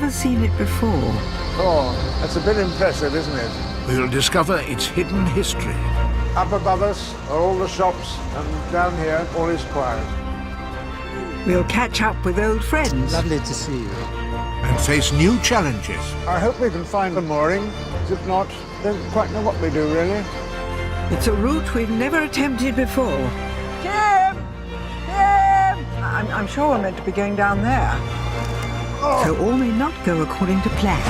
never seen it before. Oh, that's a bit impressive, isn't it? We'll discover its hidden history. Up above us are all the shops, and down here all is quiet. We'll catch up with old friends. Lovely to see you. And face new challenges. I hope we can find a mooring. If not, don't quite know what we do, really. It's a route we've never attempted before. Jim! Jim! I'm sure we're meant to be going down there. So all may not go according to plan.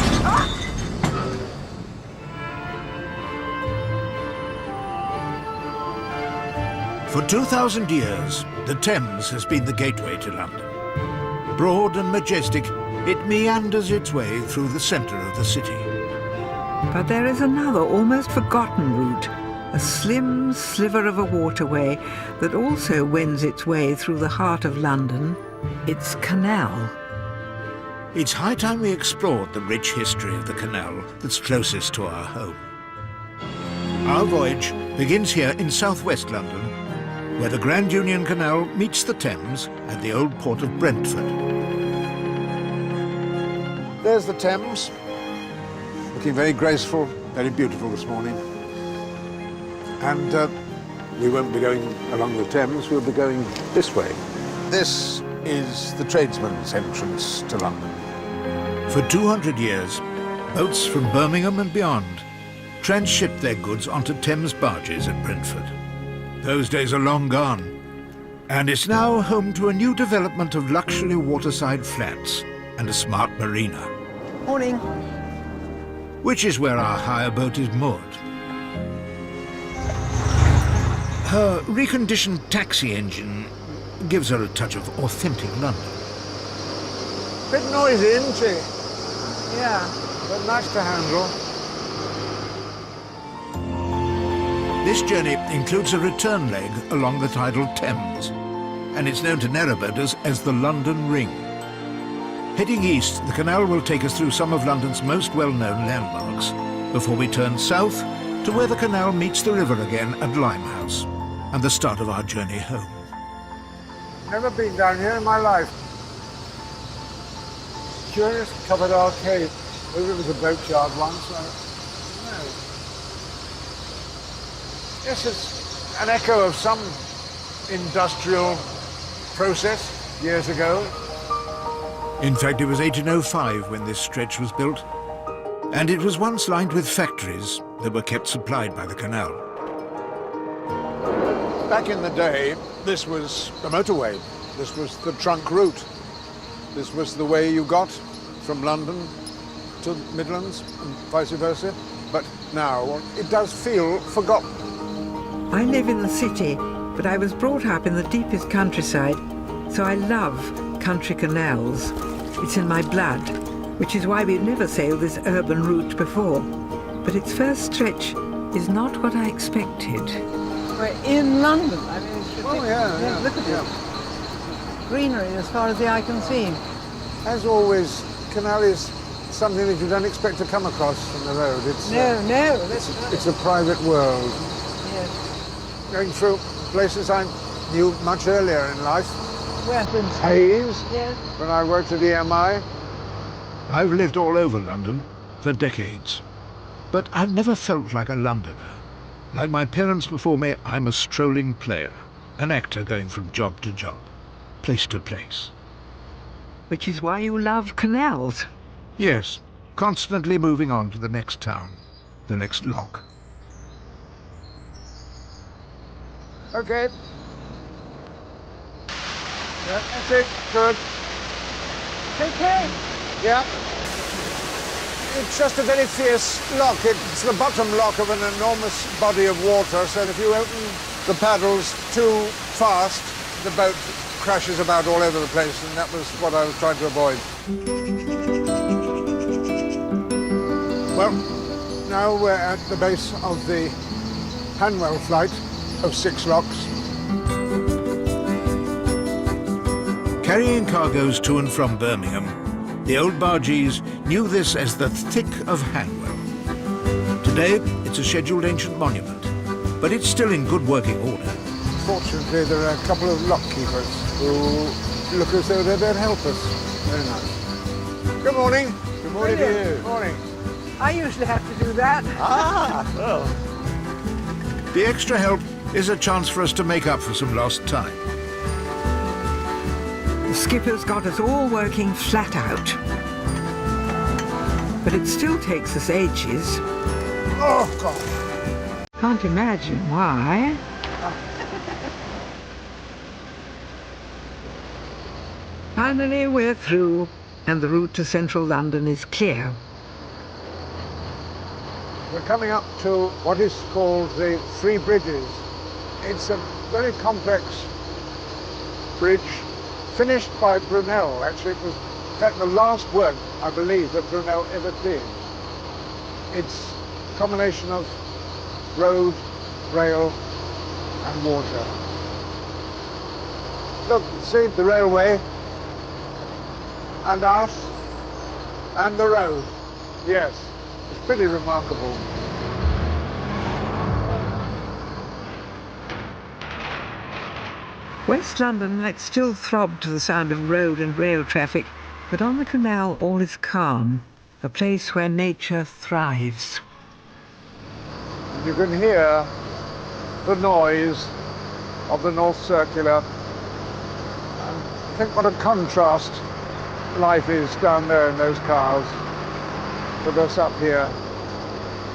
For 2,000 years, the Thames has been the gateway to London. Broad and majestic, it meanders its way through the centre of the city. But there is another almost forgotten route, a slim sliver of a waterway that also wends its way through the heart of London. It's Canal. It's high time we explored the rich history of the canal that's closest to our home. Our voyage begins here in southwest London, where the Grand Union Canal meets the Thames at the old port of Brentford. There's the Thames, looking very graceful, very beautiful this morning. And we won't be going along the Thames, we'll be going this way. This is the tradesman's entrance to London. For 200 years, boats from Birmingham and beyond transshipped their goods onto Thames barges at Brentford. Those days are long gone, and it's now home to a new development of luxury waterside flats and a smart marina. Morning. Which is where our hire boat is moored. Her reconditioned taxi engine gives her a touch of authentic London. Bit noisy, isn't she? Yeah. But nice to handle. This journey includes a return leg along the tidal Thames, and it's known to narrowboaters as the London Ring. Heading east, the canal will take us through some of London's most well-known landmarks, before we turn south to where the canal meets the river again at Limehouse, and the start of our journey home. Never been down here in my life. Curious covered arcade. Maybe it was a boatyard once. I don't know. Yes, it's an echo of some industrial process years ago. In fact, it was 1805 when this stretch was built, and it was once lined with factories that were kept supplied by the canal. Back in the day, this was the motorway. This was the trunk route. This was the way you got from London to Midlands and vice versa. But now it does feel forgotten. I live in the city, but I was brought up in the deepest countryside, so I love country canals. It's in my blood, which is why we've never sailed this urban route before. But its first stretch is not what I expected. We're in London. I mean, Yeah, look at it. Greenery as far as the eye can see. As always, canal is something that you don't expect to come across from the road. It's it's a private world. Yes. Going through places I knew much earlier in life. Where, for instance? Hayes, Yes. when I worked at EMI. I've lived all over London for decades, but I've never felt like a Londoner. Like my parents before me, I'm a strolling player, an actor going from job to job, place to place. Which is why you love canals. Yes, constantly moving on to the next town, the next lock. Okay. Yeah, that's it. Good. Okay. Yeah. It's just a very fierce lock. It's the bottom lock of an enormous body of water, so if you open the paddles too fast, the boat crashes about all over the place, and that was what I was trying to avoid. Well, now we're at the base of the Hanwell flight of 6 locks. Carrying cargoes to and from Birmingham, the old bargees knew this as the Thick of Hanwell. Today, it's a scheduled ancient monument, but it's still in good working order. Fortunately, there are a couple of lock keepers who look as though they'd help us. Very nice. Good morning. Good morning to Brilliant. you. Morning. I usually have to do that. Ah, well. The extra help is a chance for us to make up for some lost time. The skipper's got us all working flat out. But it still takes us ages. Oh, God. Can't imagine why. Finally, we're through, and the route to central London is clear. We're coming up to what is called the Three Bridges. It's a very complex bridge, finished by Brunel. Actually, it was in fact the last work, I believe, that Brunel ever did. It's a combination of road, rail, and water. Look, see the railway, and us, and the road. Yes, it's pretty remarkable. West London might still throb to the sound of road and rail traffic, but on the canal all is calm, a place where nature thrives. You can hear the noise of the North Circular. And think what a contrast life is down there in those cars with us up here,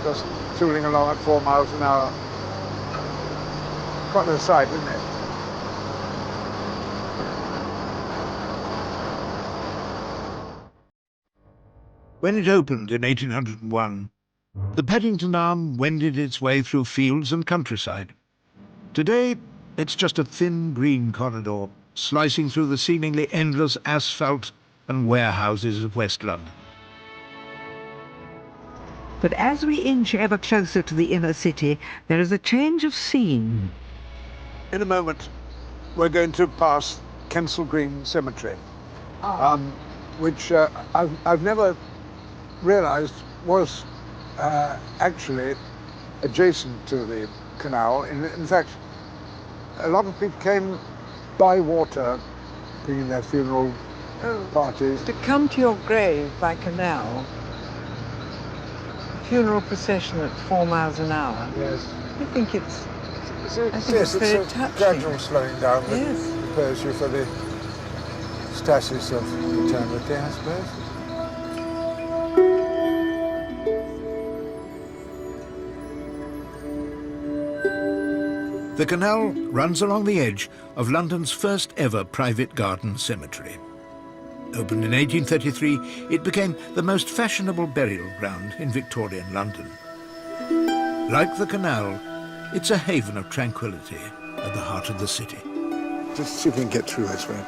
just tooling along at 4 miles an hour. Quite a sight, isn't it? When it opened in 1801, the Paddington Arm wended its way through fields and countryside. Today, it's just a thin green corridor, slicing through the seemingly endless asphalt and warehouses of West London. But as we inch ever closer to the inner city, there is a change of scene. In a moment, we're going to pass Kensal Green Cemetery, which I've never realised was actually adjacent to the canal. In fact, a lot of people came by water, bringing their funeral parties. To come to your grave by canal, funeral procession at 4 miles an hour. Yes. I think it's It's very a touching. gradual slowing down that Yes. prepares you for the stasis of eternity, I suppose. The canal runs along the edge of London's first ever private garden cemetery. Opened in 1833, it became the most fashionable burial ground in Victorian London. Like the canal, it's a haven of tranquility at the heart of the city. Just see if we can get through this way.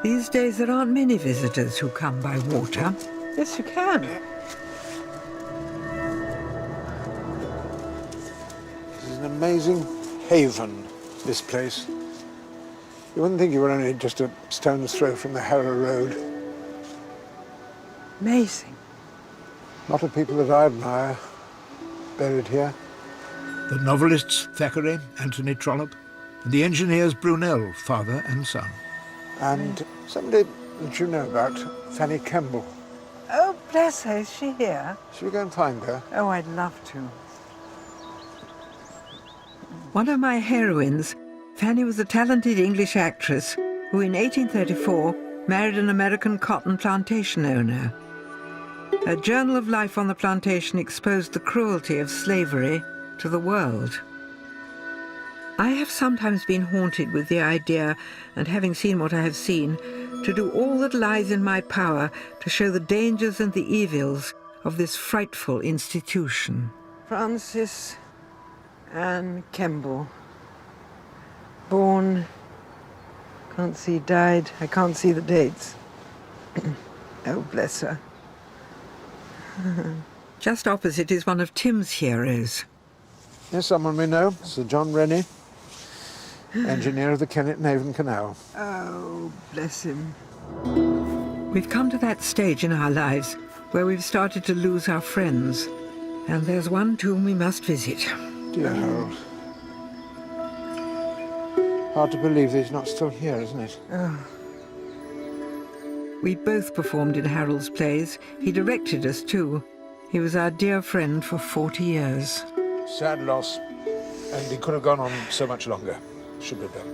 These days there aren't many visitors who come by water. Yes, you can. This is an amazing haven, this place. You wouldn't think you were only just a stone's throw from the Harrow Road. Amazing. A lot of people that I admire buried here. The novelists Thackeray, Anthony Trollope, and the engineers Brunel, father and son. And somebody that you know about, Fanny Kemble. Oh, bless her. Is she here? Should we go and find her? Oh, I'd love to. One of my heroines, Fanny, was a talented English actress who in 1834 married an American cotton plantation owner. Her journal of life on the plantation exposed the cruelty of slavery to the world. I have sometimes been haunted with the idea, and having seen what I have seen, to do all that lies in my power to show the dangers and the evils of this frightful institution. Frances Anne Kemble. Born, can't see, died, I can't see the dates. Oh, bless her. Just opposite is one of Tim's heroes. Here's someone we know, Sir John Rennie, engineer of the Kennet and Avon Canal. Oh, bless him. We've come to that stage in our lives where we've started to lose our friends. And there's one tomb we must visit. Dear Harold. Hard to believe that he's not still here, isn't it? Oh. We both performed in Harold's plays. He directed us too. He was our dear friend for 40 years. Sad loss, and he could have gone on so much longer. Should have done.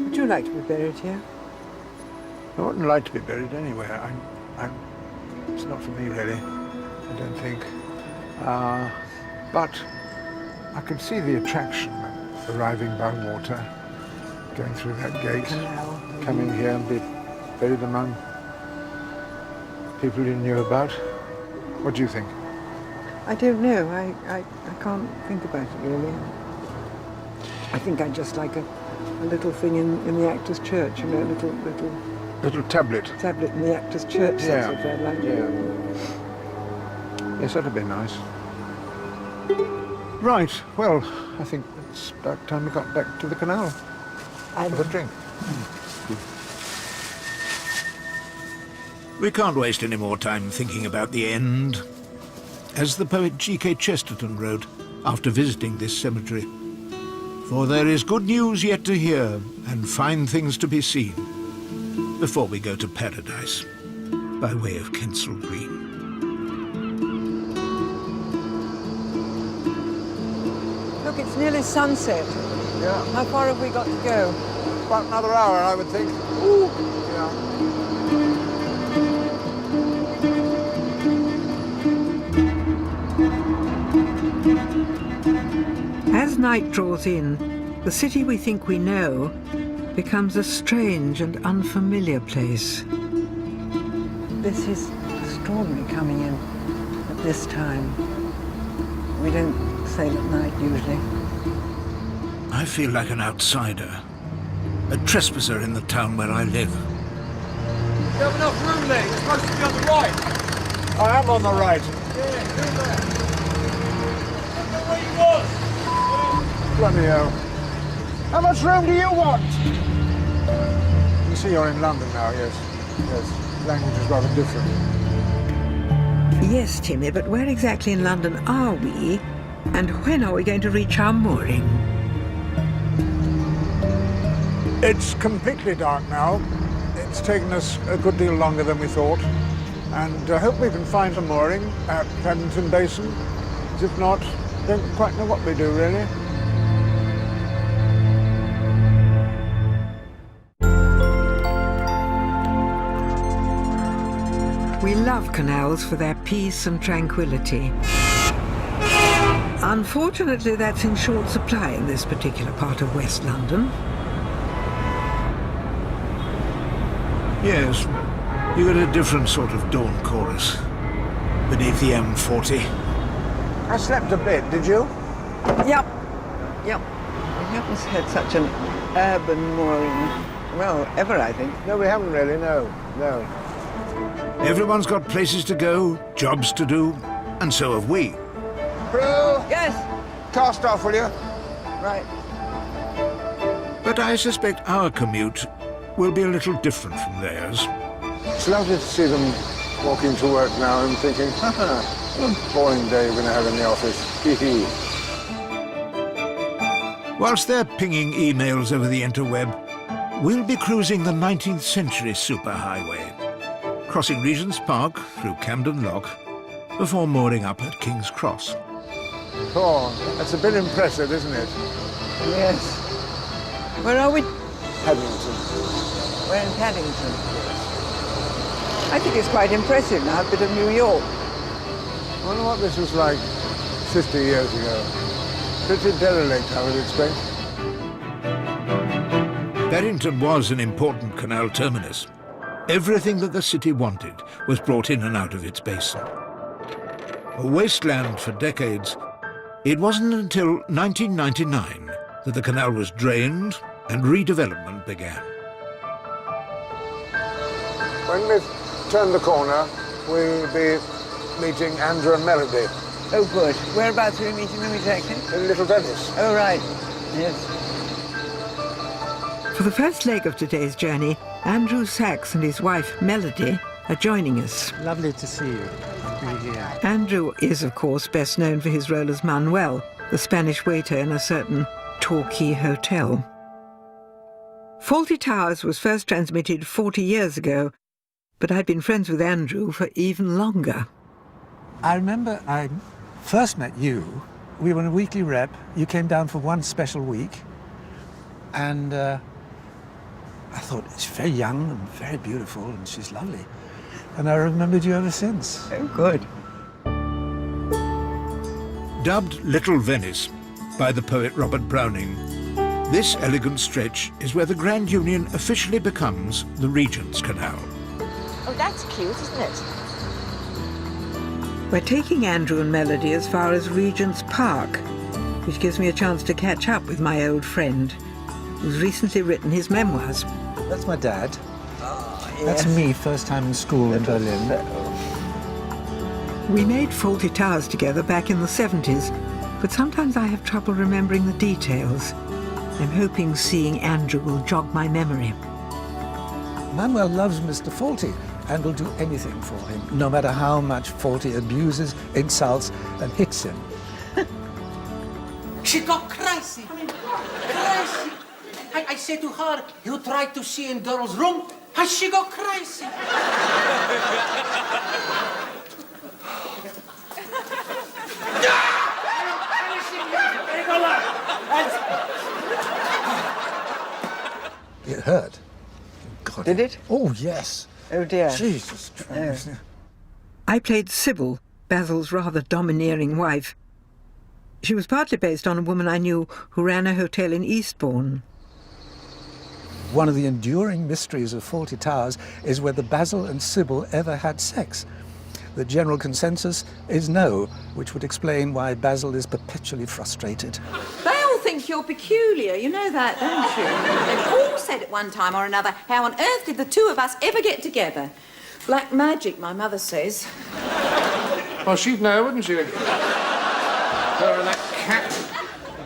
Would you like to be buried here? I wouldn't like to be buried anywhere. It's not for me, really. I don't think. But I can see the attraction of arriving by water, going through that gate, Canal. coming here and be buried among people you knew about. What do you think? I don't know. I can't think about it really. I think I just like a little thing in the actor's church, you know, a Little tablet. tablet in the actor's church. Yeah. That's what I'd like. Yeah. Yes, that'd be nice. Right. Well, I think it's about time we got back to the canal. Have a drink. We can't waste any more time thinking about the end. As the poet G.K. Chesterton wrote after visiting this cemetery, "For there is good news yet to hear and fine things to be seen before we go to paradise by way of Kensal Green." Look, it's nearly sunset. Yeah. How far have we got to go? About another hour, I would think. Ooh. Yeah. As night draws in, the city we think we know becomes a strange and unfamiliar place. This is extraordinary coming in at this time. We don't sail at night usually. I feel like an outsider, a trespasser in the town where I live. You have enough room there. You're supposed to be on the right. I am on the right. Where you was? Bloody hell. How much room do you want? You see you're in London now, yes. Yes. Language is rather different. Yes, Timmy, but where exactly in London are we? And when are we going to reach our mooring? It's completely dark now. It's taken us a good deal longer than we thought. And I hope we can find a mooring at Paddington Basin. If not, don't quite know what we do, really. We love canals for their peace and tranquility. Unfortunately, that's in short supply in this particular part of West London. Yes, you get a different sort of dawn chorus beneath the M40. I slept a bit, did you? Yep. We haven't had such an urban mooring, well, ever, I think. No, we haven't really, no. Everyone's got places to go, jobs to do, and so have we. Crew, Yes, cast off, will you? right. But I suspect our commute will be a little different from theirs. It's lovely to see them walking to work now and thinking, what a boring day we're going to have in the office. Hee hee. Whilst they're pinging emails over the interweb, we'll be cruising the 19th century superhighway, crossing Regent's Park through Camden Lock before mooring up at King's Cross. Oh, that's a bit impressive, isn't it? Yes. Where are we? Paddington. We're in Paddington. I think it's quite impressive now, a bit of New York. I wonder what this was like 50 years ago. Pretty derelict, I would expect. Paddington was an important canal terminus. Everything that the city wanted was brought in and out of its basin. A wasteland for decades, it wasn't until 1999 that the canal was drained and redevelopment began. When we've turned the corner, we'll be meeting Andrew and Melody Oh, good. Whereabouts are we meeting them exactly? in Little Venice. Oh, right. Yes. For the first leg of today's journey, Andrew Sachs and his wife, Melody, are joining us. Lovely to see you. I'll be here. Andrew is, of course, best known for his role as Manuel, the Spanish waiter in a certain Torquay hotel. Fawlty Towers was first transmitted 40 years ago, but I'd been friends with Andrew for even longer. I remember I first met you. We were in a weekly rep. You came down for one special week. And I thought, she's very young and very beautiful and she's lovely. And I remembered you ever since. Oh, good. Dubbed Little Venice by the poet Robert Browning, this elegant stretch is where the Grand Union officially becomes the Regent's Canal. Oh, that's cute, isn't it? We're taking Andrew and Melody as far as Regent's Park, which gives me a chance to catch up with my old friend, who's recently written his memoirs. That's my dad. Oh, yes. That's me, first time in school in Berlin. We made Fawlty Towers together back in the 70s, but sometimes I have trouble remembering the details. I'm hoping seeing Andrew will jog my memory. Manuel loves Mr. Fawlty and will do anything for him, no matter how much Fawlty abuses, insults, and hits him. She got crazy. Crazy. I said to her, you tried to see in Daryl's room, and she got crazy. It hurt. God. Did it? Oh, yes. Oh, dear. Jesus Christ. I played Sybil, Basil's rather domineering wife. She was partly based on a woman I knew who ran a hotel in Eastbourne. One of the enduring mysteries of Fawlty Towers is whether Basil and Sybil ever had sex. The general consensus is no, which would explain why Basil is perpetually frustrated. They all think you're peculiar, you know that, don't you? They've all said at one time or another, how on earth did the two of us ever get together? Black magic, my mother says. Well, she'd know, wouldn't she? Her and that cat.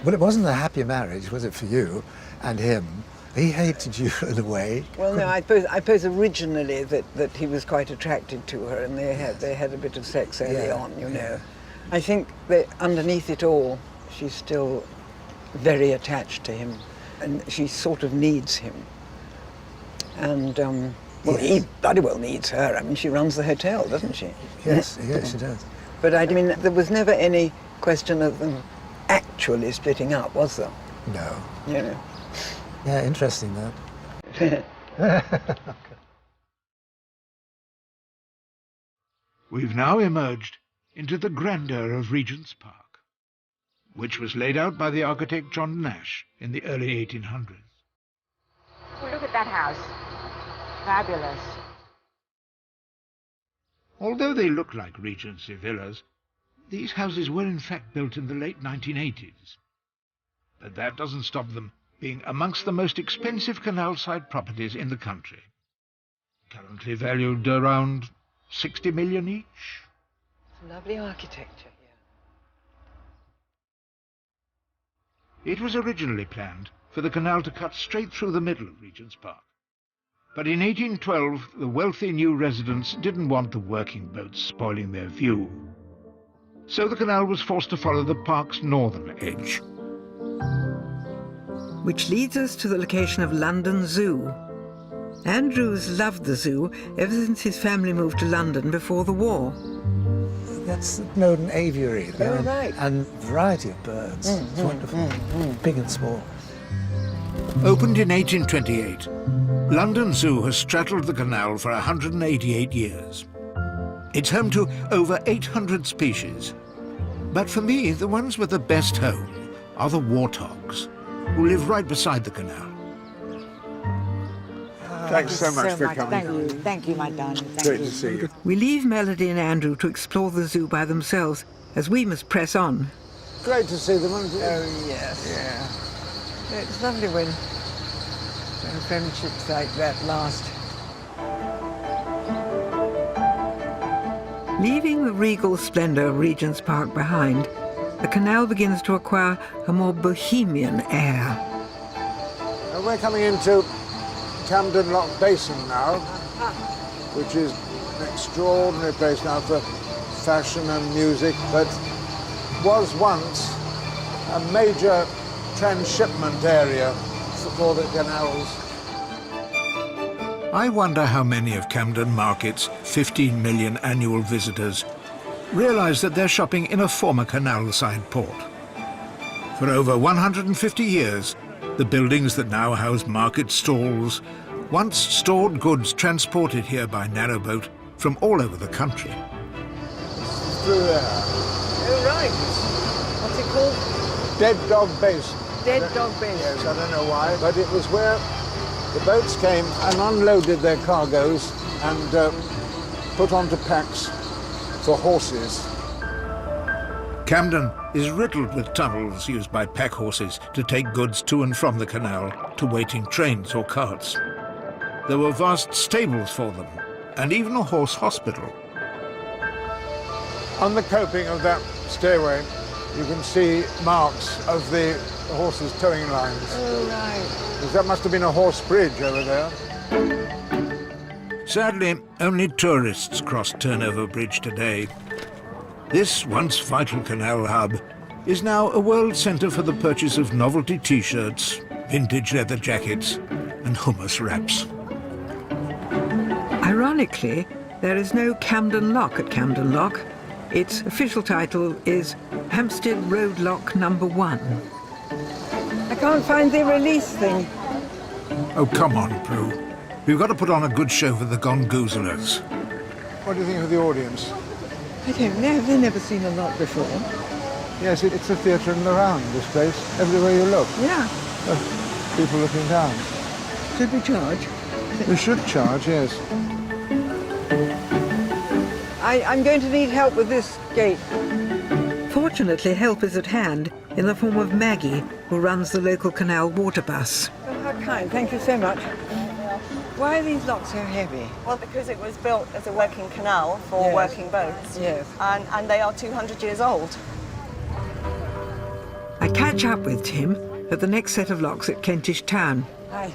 Well, it wasn't a happy marriage, was it, for you and him? He hated you in a way. Well, no, I suppose originally that he was quite attracted to her, and they had a bit of sex early on, you know. I think that underneath it all, she's still very attached to him, and she sort of needs him. And well, he bloody well needs her. I mean, she runs the hotel, doesn't she? Yes, yes, she does. But I mean, there was never any question of them actually splitting up, was there? No. You know. Yeah, interesting that. We've now emerged into the grandeur of Regent's Park, which was laid out by the architect John Nash in the early 1800s. Oh, look at that house. Fabulous. Although they look like Regency villas, these houses were in fact built in the late 1980s. But that doesn't stop them being amongst the most expensive canal-side properties in the country. Currently valued around 60 million each. Lovely architecture here. It was originally planned for the canal to cut straight through the middle of Regent's Park. But in 1812, the wealthy new residents didn't want the working boats spoiling their view. So the canal was forced to follow the park's northern edge. Which leads us to the location of London Zoo. Andrew's loved the zoo ever since his family moved to London before the war. That's Snowdon Aviary. Oh, right. And variety of birds. It's wonderful. Big and small. Opened in 1828, London Zoo has straddled the canal for 188 years. It's home to over 800 species. But for me, the ones with the best home are the warthogs, who live right beside the canal. Thanks so much for coming. Thank you, my darling. Great to see you. We leave Melody and Andrew to explore the zoo by themselves, as we must press on. Great to see them, isn't it? Oh, yes. Yeah. It's lovely when friendships like that last. Leaving the regal splendour of Regent's Park behind, the canal begins to acquire a more bohemian air. We're coming into Camden Lock Basin now, which is an extraordinary place now for fashion and music, but was once a major transshipment area for the canals. I wonder how many of Camden Market's 15 million annual visitors realise that they're shopping in a former canal-side port. For over 150 years, the buildings that now house market stalls once stored goods transported here by narrowboat from all over the country. Through there. Oh, right. What's it called? Dead Dog Basin. Dead Dog Basin. Yes, I don't know why, but it was where the boats came and unloaded their cargoes and put onto packs for horses. Camden is riddled with tunnels used by pack horses to take goods to and from the canal to waiting trains or carts. There were vast stables for them, and even a horse hospital. On the coping of that stairway, you can see marks of the horses' towing lines. Oh, right. Because that must have been a horse bridge over there. Sadly, only tourists cross Turnover Bridge today. This once vital canal hub is now a world centre for the purchase of novelty T-shirts, vintage leather jackets and hummus wraps. Ironically, there is no Camden Lock at Camden Lock. Its official title is Hampstead Road Lock Number 1. I can't find the release thing. Oh, come on, Prue. We've got to put on a good show for the Gongoozlers. What do you think of the audience? I don't know. They've never seen a lot before. Yes, it's a theatre and around this place. Everywhere you look, Yeah. people looking down. Should we charge? We should charge, yes. I'm going to need help with this gate. Fortunately, help is at hand in the form of Maggie, who runs the local canal water bus. Oh, how kind. Thank you so much. Why are these locks so heavy? Well, because it was built as a working canal for Yes. working boats. Yes. And they are 200 years old. I catch up with Tim at the next set of locks at Kentish Town. Hi.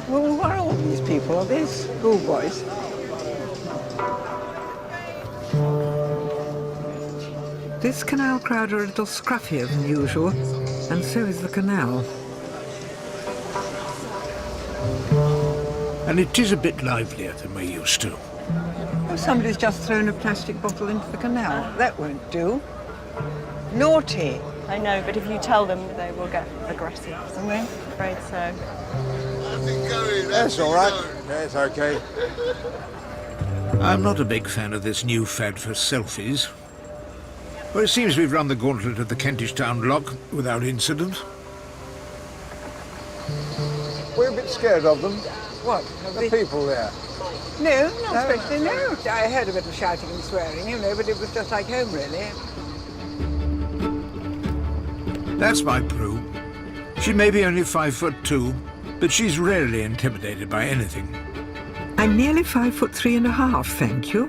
Well, what are all these people? Are they schoolboys? This canal crowd are a little scruffier than usual, and so is the canal. And it is a bit livelier than we're used to. Oh, somebody's just thrown a plastic bottle into the canal. That won't do. Naughty. I know, but if you tell them, they will get aggressive. Am I? I'm afraid so. That's all right. That's okay. I'm not a big fan of this new fad for selfies. Well, it seems we've run the gauntlet of the Kentish Town lock without incident. We're a bit scared of them, What? the people there. No, not especially, no. I heard a bit of shouting and swearing, you know, but it was just like home, really. That's my Prue. She may be only 5'2", but she's rarely intimidated by anything. I'm nearly 5'3½", thank you.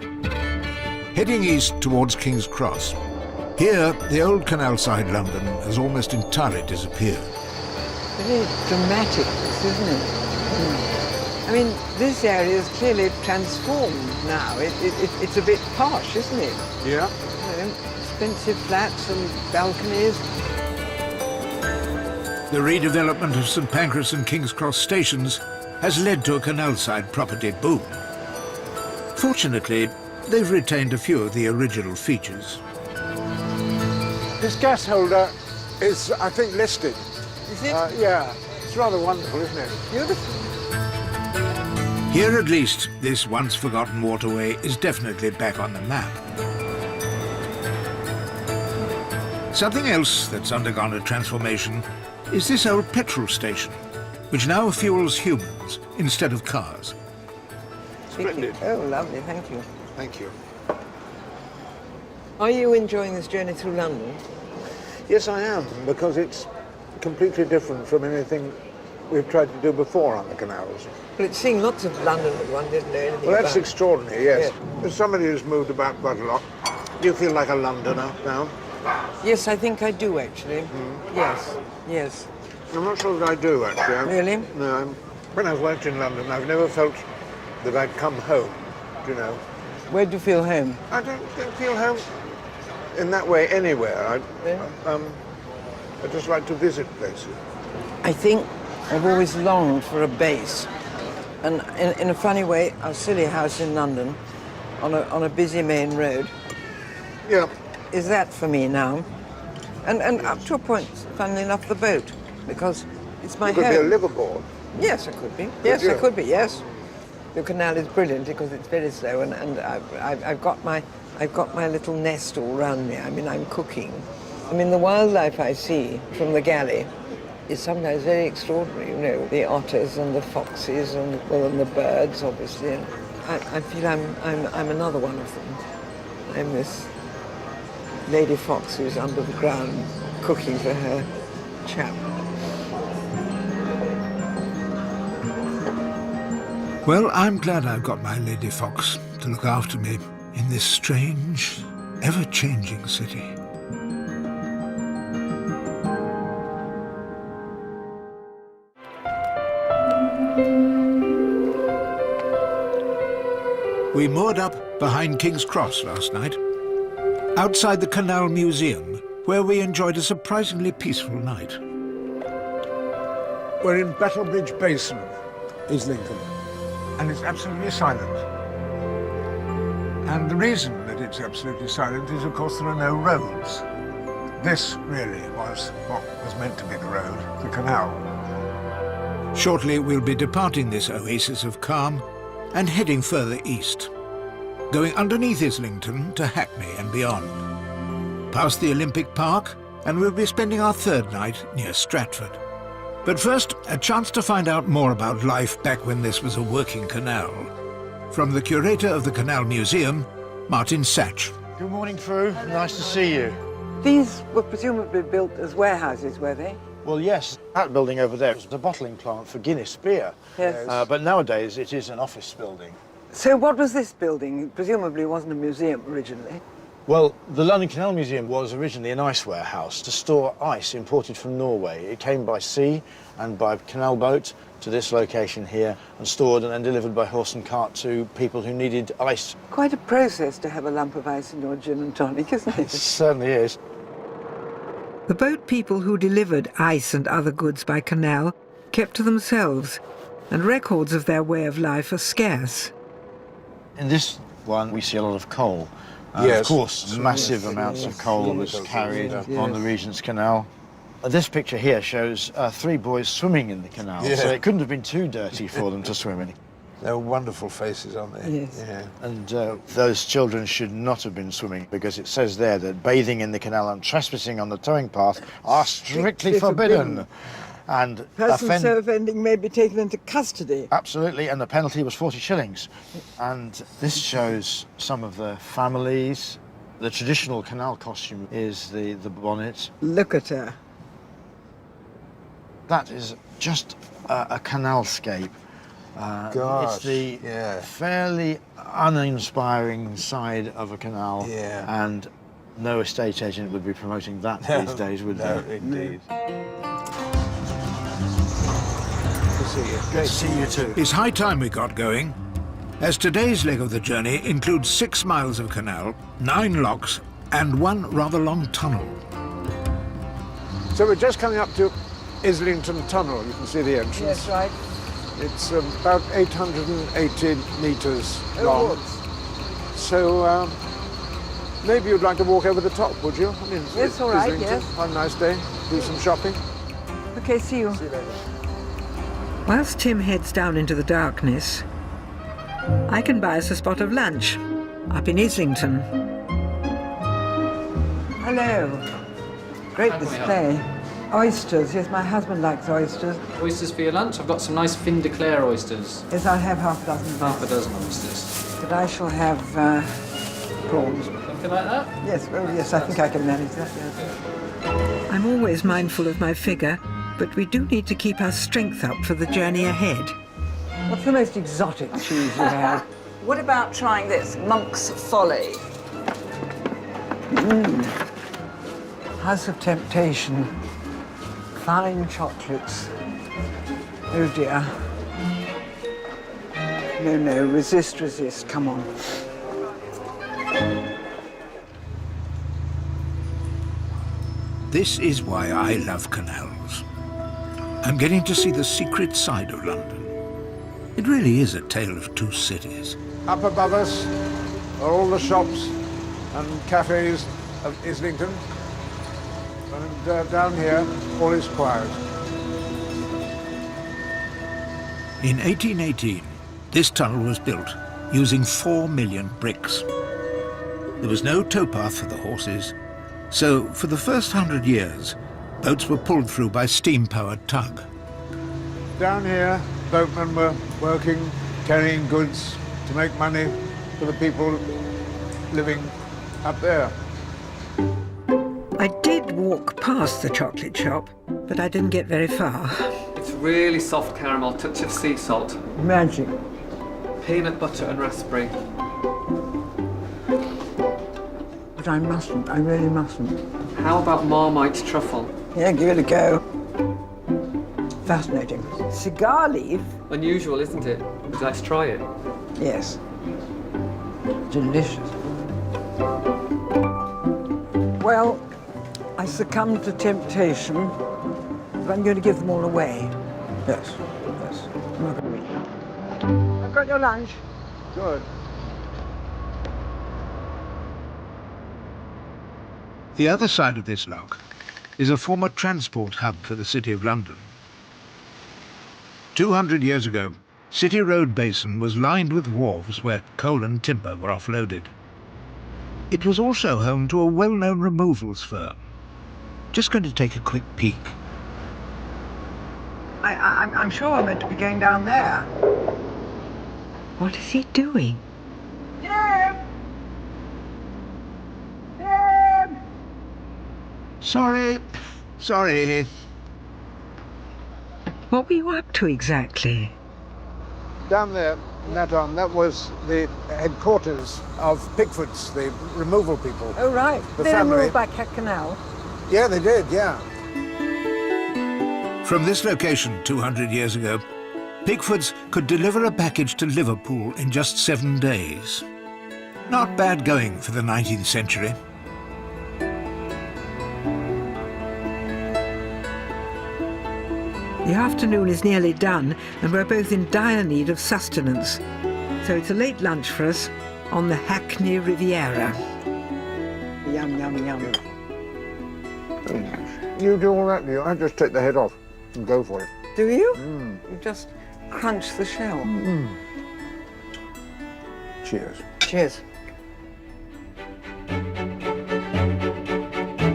Heading east towards King's Cross. Here, the old canal-side London has almost entirely disappeared. Very dramatic, this, isn't it? I mean, this area is clearly transformed now. It's a bit posh, isn't it? Yeah. You know, expensive flats and balconies. The redevelopment of St Pancras and King's Cross stations has led to a canal-side property boom. Fortunately, they've retained a few of the original features. This gas holder is, I think, listed. Is it? Yeah. It's rather wonderful, isn't it? Beautiful. Here at least, this once forgotten waterway is definitely back on the map. Something else that's undergone a transformation is this old petrol station, which now fuels humans instead of cars. Splendid. Oh, lovely, thank you. Thank you. Are you enjoying this journey through London? Yes, I am, because it's completely different from anything we've tried to do before on the canals. Well, it's seeing lots of London that one didn't know anything Well, that's about. extraordinary, yes. Yeah. As somebody who's moved about quite a lot, do you feel like a Londoner now? Yes, I think I do, actually. Yes, yes. I'm not sure that I do, actually. Really? No, when I've worked in London, I've never felt that I'd come home, do you know. Where do you feel home? I don't feel home in that way anywhere. Yeah. I just like to visit places. I think I've always longed for a base. And in a funny way, our silly house in London, on a busy main road, Yeah. is that for me now. And up to a point, funnily enough, the boat, because it's my It could be a home. liveaboard. Yes, it could be. Yes, you? it could be, yes. The canal is brilliant because it's very slow, and I've got my little nest all round me. I mean, I'm cooking. I mean, the wildlife I see from the galley is sometimes very extraordinary, you know, the otters and the foxes and, well, and the birds, obviously. And I feel I'm another one of them. I'm this lady fox who's under the ground cooking for her chap. Well, I'm glad I've got my lady fox to look after me in this strange, ever-changing city. We moored up behind King's Cross last night, outside the Canal Museum, where we enjoyed a surprisingly peaceful night. We're in Battlebridge Basin, Islington, and it's absolutely silent. And the reason that it's absolutely silent is, of course, there are no roads. This really was what was meant to be the road, the canal. Shortly, we'll be departing this oasis of calm and heading further east, going underneath Islington to Hackney and beyond, past the Olympic Park, and we'll be spending our third night near Stratford. But first, a chance to find out more about life back when this was a working canal. From the curator of the Canal Museum, Martin Satch. Good morning, Prue. Nice to see you. These were presumably built as warehouses, were they? Well, yes, that building over there was a bottling plant for Guinness beer. Yes. But nowadays it is an office building. So what was this building? Presumably it wasn't a museum originally. Well, the London Canal Museum was originally an ice warehouse to store ice imported from Norway. It came by sea and by canal boat to this location here and stored and then delivered by horse and cart to people who needed ice. Quite a process to have a lump of ice in your gin and tonic, isn't It it? certainly is. The boat people who delivered ice and other goods by canal kept to themselves, and records of their way of life are scarce. In this one, we see a lot of coal. Yes. Of course, massive amounts of coal was carried on the Regent's Canal. This picture here shows 3 boys swimming in the canal, Yeah. so it couldn't have been too dirty for them to swim in. They're wonderful faces, aren't they? Yes. Yeah. And those children should not have been swimming, because it says there that bathing in the canal and trespassing on the towing path are strictly forbidden. And Person so offending may be taken into custody. absolutely, and the penalty was 40 shillings. And this shows some of the families. The traditional canal costume is the bonnet. Look at her. That is just a canalscape. Gosh, it's the yeah. fairly uninspiring side of a canal, Yeah. and no estate agent would be promoting that these days, would No, they? indeed. Good to see you. Good to see you too. It's high time we got going, as today's leg of the journey includes 6 miles of canal, 9 locks, and 1 rather long tunnel. So we're just coming up to Islington Tunnel. You can see the entrance. Yes, right. It's about 880 metres Oh, long. whoops. So maybe you'd like to walk over the top, would you? I mean, Yes, all right, Islington, yes. Have a nice day. Do some shopping. Okay, see you. See you later. Whilst Tim heads down into the darkness, I can buy us a spot of lunch up in Islington. Hello. Great display. Oysters. Yes, my husband likes oysters. Oysters for your lunch? I've got some nice fin de Claire oysters. Yes, I'll have half a dozen. Half a dozen oysters. But I shall have prawns. Something like that? Yes, well, yes, I think I can manage that. Yes. I'm always mindful of my figure, but we do need to keep our strength up for the journey ahead. What's the most exotic cheese you have? What about trying this? Monk's Folly. House of Temptation. Fine chocolates. Oh dear. No, resist, come on. This is why I love canals. I'm getting to see the secret side of London. It really is a tale of two cities. Up above us are all the shops and cafes of Islington. And down here, all is quiet. In 1818, this tunnel was built using 4 million bricks. There was no towpath for the horses, so for the first 100 years, boats were pulled through by steam-powered tug. Down here, boatmen were working, carrying goods to make money for the people living up there. I did walk past the chocolate shop, but I didn't get very far. It's really soft caramel, touch of sea salt, Magic. peanut butter and raspberry. But I mustn't, I really mustn't. How about Marmite truffle? Yeah, give it a go. Fascinating. Cigar leaf? Unusual, isn't it? Would you like to try it? Yes. Delicious. Well, I succumbed to temptation, but I'm going to give them all away. Yes, yes. I'm not going to eat them. I've got your lunch. Good. The other side of this lock is a former transport hub for the City of London. 200 years ago, City Road Basin was lined with wharves where coal and timber were offloaded. It was also home to a well-known removals firm. Just going to take a quick peek. I'm sure I'm meant to be going down there. What is he doing? Jim! Jim! Sorry. What were you up to exactly? Down there, that was the headquarters of Pickford's, the removal people. Oh, right. The They family. removed by Canal. Yeah, they did, yeah. From this location 200 years ago, Pickford's could deliver a package to Liverpool in just 7 days. Not bad going for the 19th century. The afternoon is nearly done, and we're both in dire need of sustenance. So it's a late lunch for us on the Hackney Riviera. Yum, yum, yum. You do all that, do you? I just take the head off and go for it. Do you? You just crunch the shell. Cheers. Cheers.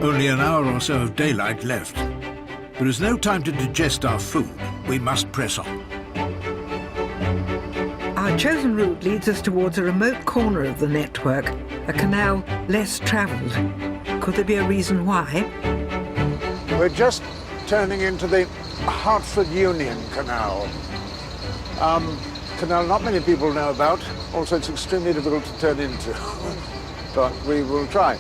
Only an hour or so of daylight left. There is no time to digest our food. We must press on. Our chosen route leads us towards a remote corner of the network, a canal less travelled. Could there be a reason why? We're just turning into the Hertford Union Canal. Canal not many people know about. Also, it's extremely difficult to turn into. But we will try.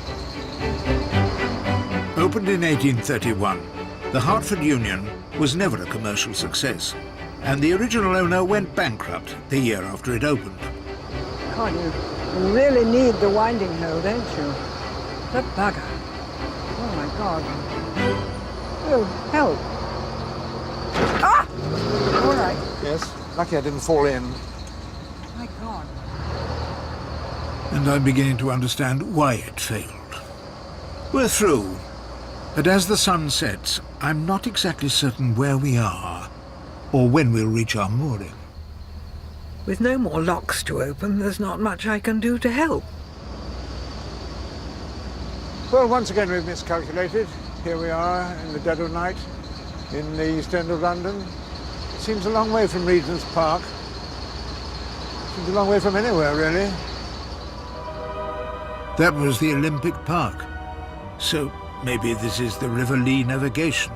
Opened in 1831, the Hertford Union was never a commercial success, and the original owner went bankrupt the year after it opened. God, you really need the winding hoe, don't you? That bugger. Oh, my God. Oh, help. Ah! All right. Yes. Lucky I didn't fall in. My God. And I'm beginning to understand why it failed. We're through, but as the sun sets, I'm not exactly certain where we are, or when we'll reach our mooring. With no more locks to open, there's not much I can do to help. Well, once again we've miscalculated. Here we are in the dead of night in the East End of London. It seems a long way from Regent's Park. Seems a long way from anywhere, really. That was the Olympic Park. So maybe this is the River Lee navigation.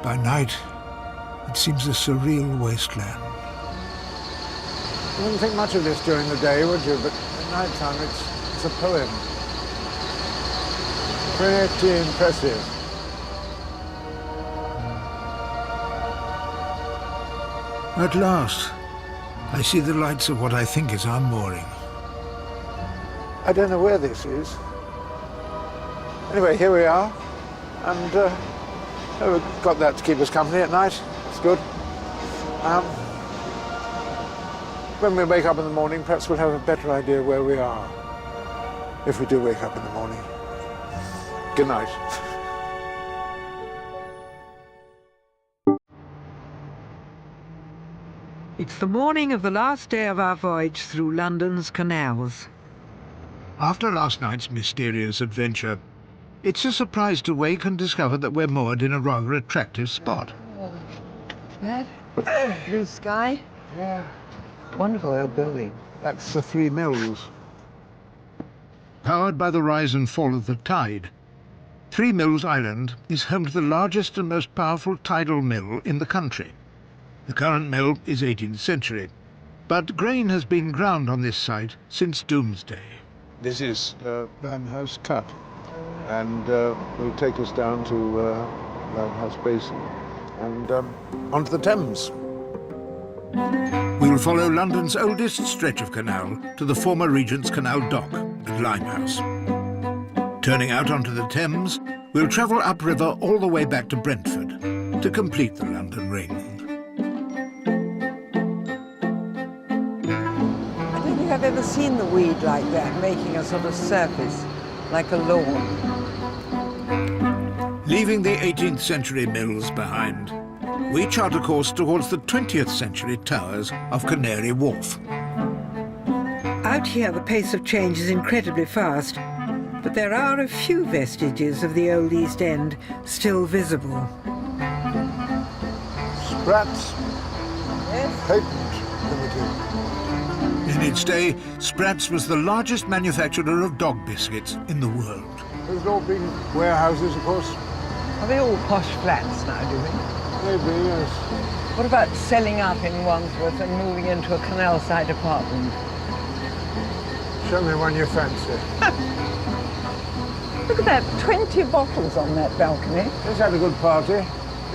By night, it seems a surreal wasteland. You wouldn't think much of this during the day, would you? But at night time, it's a poem. Pretty impressive. At last, I see the lights of what I think is our mooring. I don't know where this is. Anyway, here we are. And we've got that to keep us company at night. It's good. when we wake up in the morning, perhaps we'll have a better idea where we are. If we do wake up in the morning. Good night. It's the morning of the last day of our voyage through London's canals. After last night's mysterious adventure, it's a surprise to wake and discover that we're moored in a rather attractive spot. That blue sky. Yeah. Wonderful old building. That's the 3 Mills. Powered by the rise and fall of the tide, 3 Mills Island is home to the largest and most powerful tidal mill in the country. The current mill is 18th century, but grain has been ground on this site since Doomsday. This is Limehouse Cut, and will take us down to Limehouse Basin and onto the Thames. We'll follow London's oldest stretch of canal to the former Regent's Canal dock at Limehouse. Turning out onto the Thames, we'll travel upriver all the way back to Brentford to complete the London Ring. I don't think I've ever seen the weed like that, making a sort of surface, like a lawn. Leaving the 18th century mills behind, we chart a course towards the 20th century towers of Canary Wharf. Out here, the pace of change is incredibly fast, but there are a few vestiges of the old East End still visible. Sprat's Yes? Patent Limited. In its day, Sprat's was the largest manufacturer of dog biscuits in the world. There's all been warehouses, of course. Are they all posh flats now, do you think? Maybe, yes. What about selling up in Wandsworth and moving into a canal side apartment? Show me one you fancy. Look at that, 20 bottles on that balcony. Let's have a good party.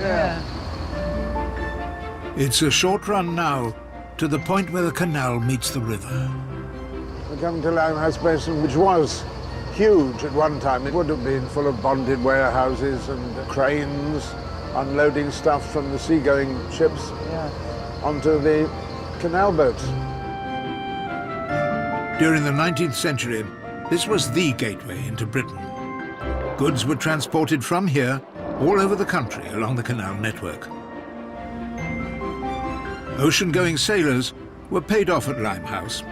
Yeah. It's a short run now to the point where the canal meets the river. We're coming to Limehouse Basin, which was huge at one time. It would have been full of bonded warehouses and cranes unloading stuff from the seagoing ships onto the canal boats. During the 19th century, this was the gateway into Britain. Goods were transported from here all over the country along the canal network. Ocean-going sailors were paid off at Limehouse.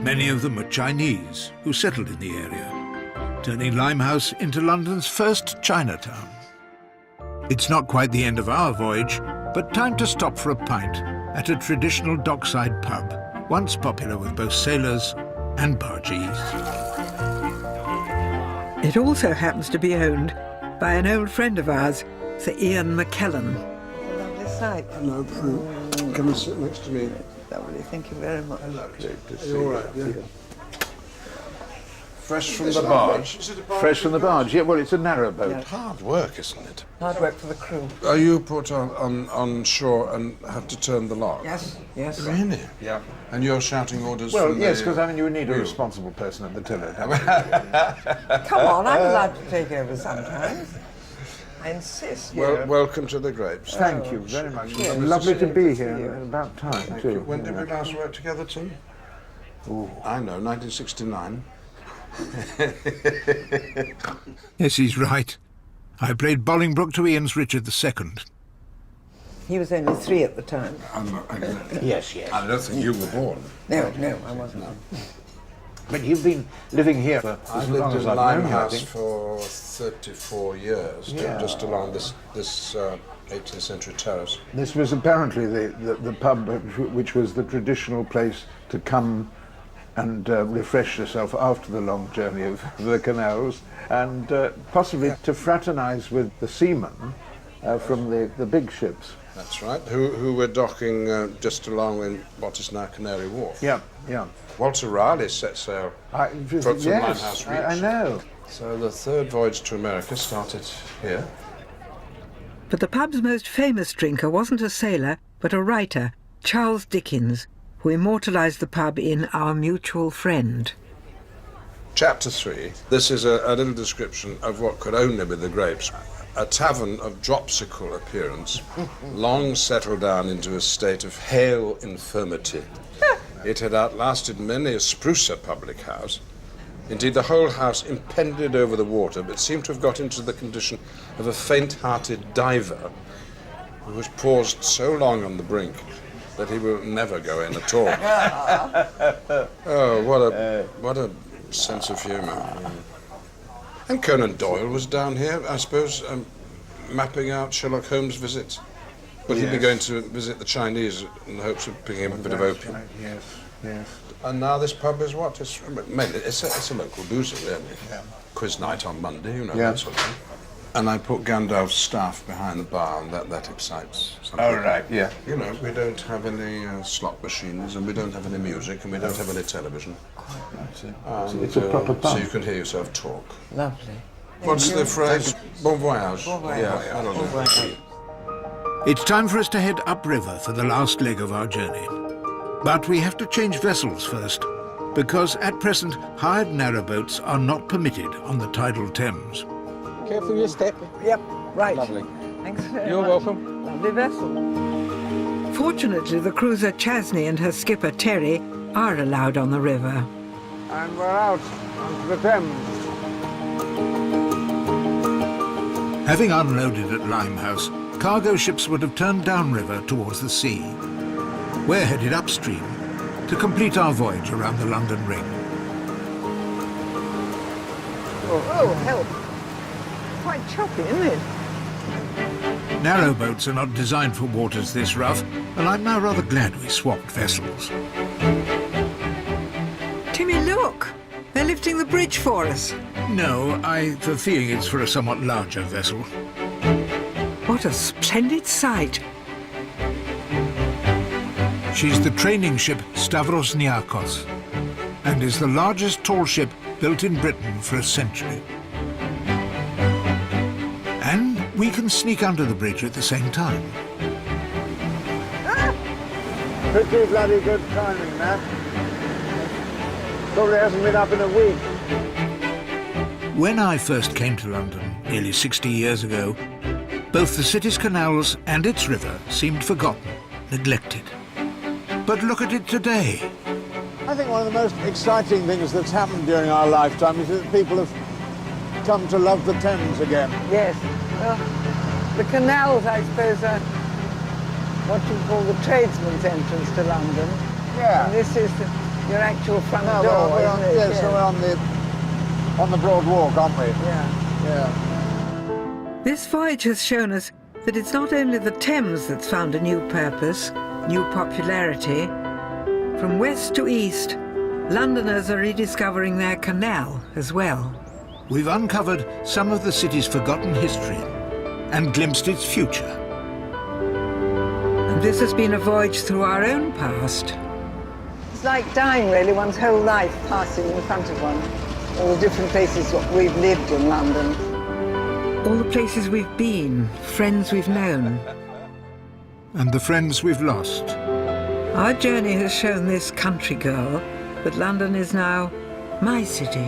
Many of them were Chinese who settled in the area, turning Limehouse into London's first Chinatown. It's not quite the end of our voyage, but time to stop for a pint at a traditional dockside pub, once popular with both sailors and bargees. It also happens to be owned by an old friend of ours, Sir Ian McKellen. Lovely sight. Hello, Prue. Come and sit next to me. Lovely, thank you very much. Hello, you all right, yeah? Fresh from the barge? Fresh from the barge, yeah, well, it's a narrow boat. Yeah. Hard work, isn't it? Hard work for the crew. Are you put on shore and have to turn the lock? Yes, yes. Really? Yeah. And you're shouting orders Well, from yes, the... because I mean, you need a responsible person at the tiller. Come on, I'm allowed to take over sometimes. I insist. Well, welcome to the Grapes. Thank you very much. Yes. Lovely to be Good to see here. you. About time, Thank too. you. When did we last work together, Tim? Ooh. I know, 1969. Yes, he's right. I played Bolingbroke to Ian's Richard II. He was only 3 at the time. I'm not exactly. Yes, yes. I don't think you were born. No, I wasn't. But you've been living here for I as long lived as in I've known you, I Limehouse think. for 34 years, Yeah. just along this 18th century terrace. This was apparently the pub which was the traditional place to come and refresh yourself after the long journey of the canals, and possibly to fraternise with the seamen from the big ships. That's right, who were docking just along in what is now Canary Wharf. Yeah, yeah. Walter Raleigh set sail from Limehouse Reach. I know. So the third voyage to America started here. But the pub's most famous drinker wasn't a sailor, but a writer, Charles Dickens, who immortalised the pub in Our Mutual Friend. Chapter 3, this is a little description of what could only be the Grapes. A tavern of dropsical appearance, long settled down into a state of hale infirmity. It had outlasted many a sprucer public house. Indeed, the whole house impended over the water, but seemed to have got into the condition of a faint-hearted diver who has paused so long on the brink that he will never go in at all. Oh, what a sense of humour. And Conan Doyle was down here, I suppose, mapping out Sherlock Holmes' visits. But he'd be going to visit the Chinese in the hopes of picking up a bit of opium. Right, yes, yes. And now this pub is what? Mainly, it's a local boozer, really. Yeah. Quiz night on Monday, you know, Yeah. that sort of thing. And I put Gandalf's staff behind the bar, and that excites some Oh, people. right, yeah. You know, we don't have any slot machines, and we don't have any music, and we don't have any television. It's a proper pub. So you can hear yourself talk. Lovely. What's the phrase? Bon voyage. Bon voyage. Yeah, that'll do. Bon voyage. It's time for us to head upriver for the last leg of our journey. But we have to change vessels first, because at present hired narrowboats are not permitted on the tidal Thames. Careful your step. Yep, right. Lovely. Thanks very You're much. welcome. Lovely vessel. Fortunately, the cruiser Chasney and her skipper Terry are allowed on the river. And we're out onto the Thames. Having unloaded at Limehouse, cargo ships would have turned downriver towards the sea. We're headed upstream to complete our voyage around the London Ring. Oh, help. Quite choppy, isn't it? Narrowboats are not designed for waters this rough, and I'm now rather glad we swapped vessels. Timmy, look! They're lifting the bridge for us. No, I've a feeling it's for a somewhat larger vessel. What a splendid sight. She's the training ship Stavros Niarchos, and is the largest tall ship built in Britain for a century. And we can sneak under the bridge at the same time. Pretty bloody good timing, that. Probably hasn't been up in a week. When I first came to London, nearly 60 years ago, both the city's canals and its river seemed forgotten, neglected. But look at it today. I think one of the most exciting things that's happened during our lifetime is that people have come to love the Thames again. Yes. Well, the canals, I suppose, are what you call the tradesman's entrance to London. Yeah. And this is your actual front No, door, we're on, isn't it? yes, so we're on the Broad Walk, aren't we? Yeah. Yeah. This voyage has shown us that it's not only the Thames that's found a new purpose, new popularity. From west to east, Londoners are rediscovering their canal as well. We've uncovered some of the city's forgotten history and glimpsed its future. And this has been a voyage through our own past. It's like dying, really, one's whole life passing in front of one. All the different places we've lived in London. All the places we've been, friends we've known. And the friends we've lost. Our journey has shown this country girl that London is now my city,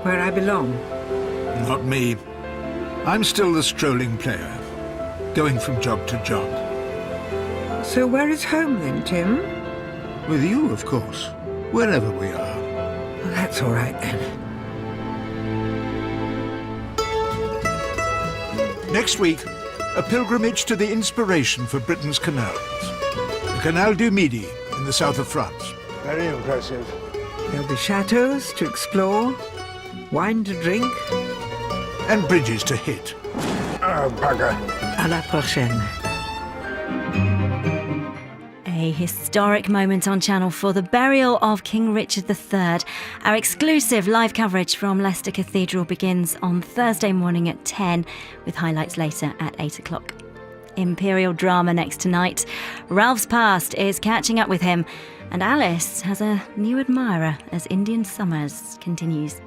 where I belong. Not me. I'm still the strolling player, going from job to job. So where is home then, Tim? With you, of course, wherever we are. Well, that's all right then. Next week, a pilgrimage to the inspiration for Britain's canals. The Canal du Midi in the south of France. Very impressive. There'll be chateaux to explore, wine to drink. And bridges to hit. Oh, bugger. À la prochaine. A historic moment on Channel 4, the burial of King Richard III. Our exclusive live coverage from Leicester Cathedral begins on Thursday morning at 10, with highlights later at 8 o'clock. Imperial drama next tonight. Ralph's past is catching up with him, and Alice has a new admirer as Indian Summers continues.